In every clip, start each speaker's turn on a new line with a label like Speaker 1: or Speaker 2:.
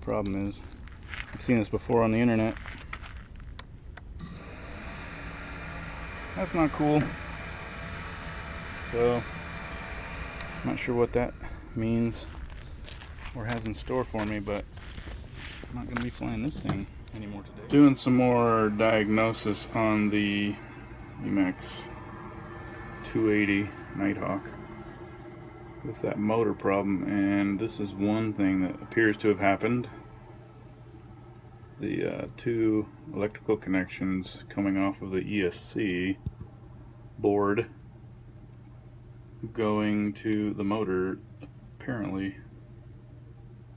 Speaker 1: the problem is. I've seen this before on the internet. That's not cool. So, I'm not sure what that means or has in store for me, but I'm not going to be flying this thing anymore today. Doing some more diagnosis on the Emax 280 Nighthawk with that motor problem, and this is one thing that appears to have happened. The two electrical connections coming off of the ESC board going to the motor apparently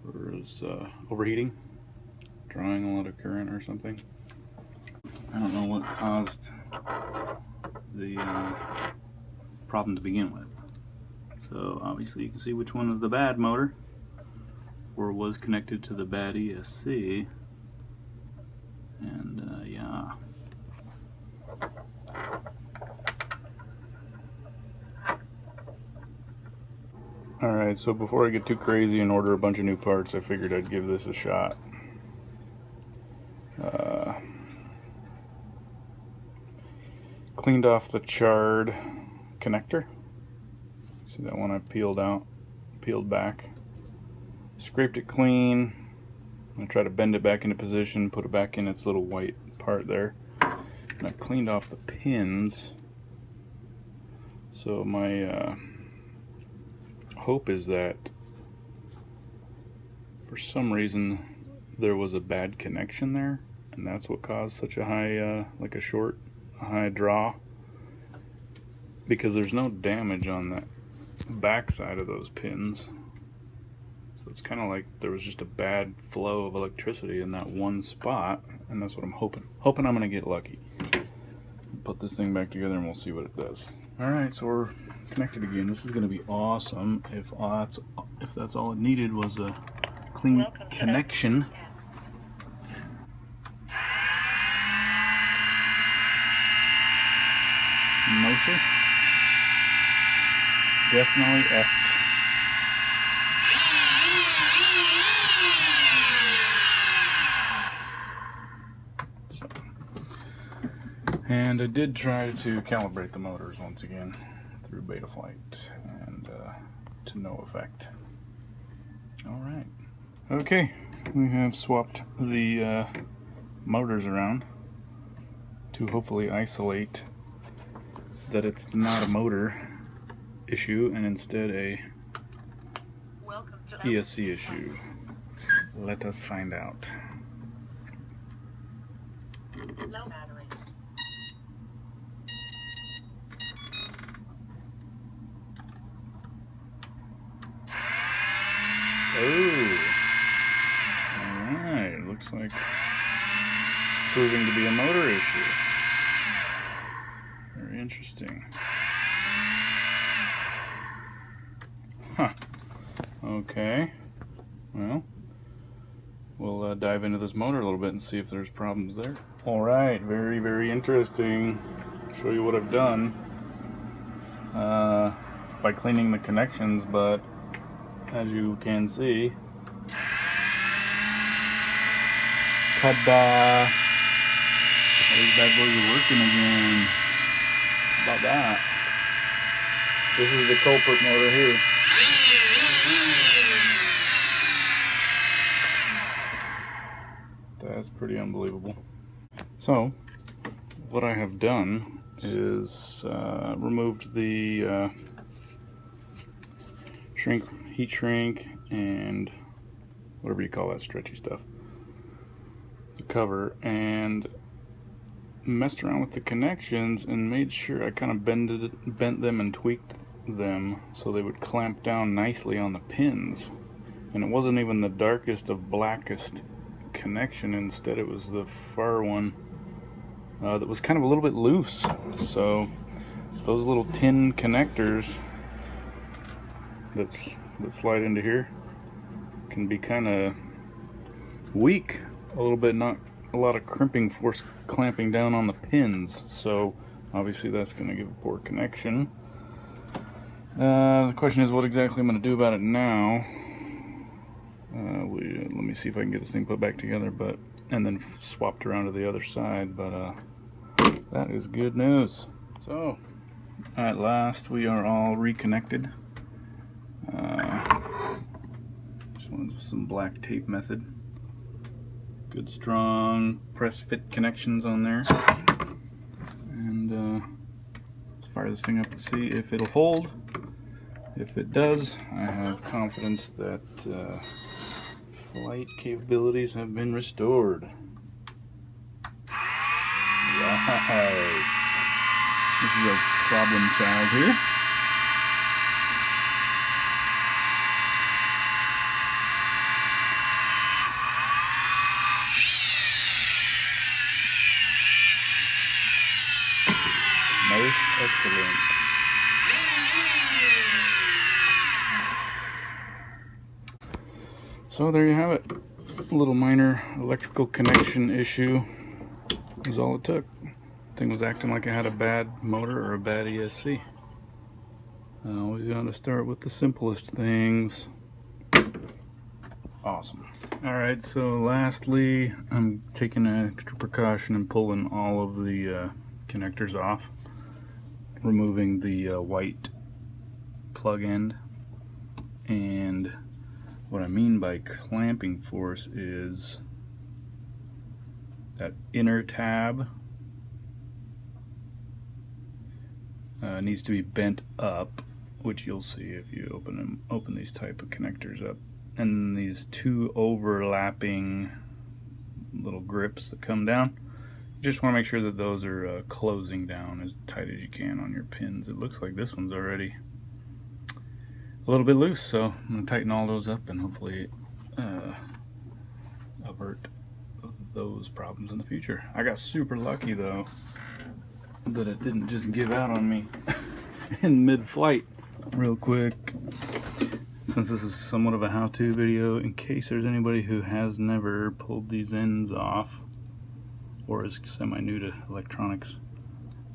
Speaker 1: was overheating, drawing a lot of current or something. I don't know what caused the problem to begin with. So obviously you can see which one is the bad motor, or was connected to the bad ESC. And yeah. Alright, so before I get too crazy and order a bunch of new parts, I figured I'd give this a shot. Cleaned off the charred connector. See that one I peeled back. Scraped it clean. I'm going to try to bend it back into position, put it back in its little white part there. And I've cleaned off the pins. So my hope is that for some reason there was a bad connection there, and that's what caused such a high, like a high draw, because there's no damage on that back side of those pins. So it's kind of like there was just a bad flow of electricity in that one spot, and that's what I'm hoping I'm gonna get lucky. Put this thing back together and we'll see what it does. Alright, so we're connected again. This is gonna be awesome if that's all it needed was a clean connection. No sir. Definitely F. And I did try to calibrate the motors once again through Betaflight, and to no effect. Alright. Okay, we have swapped the motors around to hopefully isolate that it's not a motor issue and instead a ESC issue. Let us find out.
Speaker 2: Low battery.
Speaker 1: Oh, alright, looks like proving to be a motor issue. Very interesting. Huh. Okay, well, we'll dive into this motor a little bit and see if there's problems there. Alright, very, very interesting. Show you what I've done by cleaning the connections, but as you can see, ta-da! All these bad boys are working again. How about that? This is the culprit motor here. That's pretty unbelievable. So, what I have done is removed the heat shrink and whatever you call that stretchy stuff, the cover, and messed around with the connections and made sure I kind of bent them and tweaked them so they would clamp down nicely on the pins. And it wasn't even the darkest of blackest connection, instead it was the far one that was kind of a little bit loose. So those little tin connectors that slide into here can be kind of weak a little bit, not a lot of crimping force clamping down on the pins, so obviously that's going to give a poor connection. The question is what exactly I'm going to do about it now. Let me see if I can get this thing put back together, and then swapped around to the other side. But that is good news. So at last we are all reconnected. Just wanted some black tape method. Good strong press fit connections on there. And let's fire this thing up and see if it'll hold. If it does, I have confidence that flight capabilities have been restored. Right. This is a problem child here. Most excellent. So there you have it. A little minor electrical connection issue was all it took. Thing was acting like I had a bad motor or a bad ESC. I always got to start with the simplest things. Awesome. Alright, so lastly, I'm taking an extra precaution and pulling all of the connectors off. Removing the white plug end. And what I mean by clamping force is that inner tab needs to be bent up, which you'll see if you open these type of connectors up. And these two overlapping little grips that come down, you just want to make sure that those are closing down as tight as you can on your pins. It looks like this one's already a little bit loose, so I'm going to tighten all those up and hopefully avert those problems in the future. I got super lucky though that it didn't just give out on me in mid-flight real quick. Since this is somewhat of a how-to video, in case there's anybody who has never pulled these ends off or is semi-new to electronics,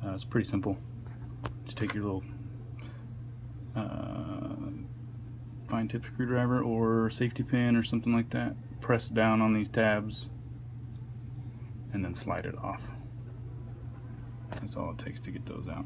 Speaker 1: it's pretty simple. Just take your little fine tip screwdriver or safety pin or something like that, press down on these tabs and then slide it off. That's all it takes to get those out.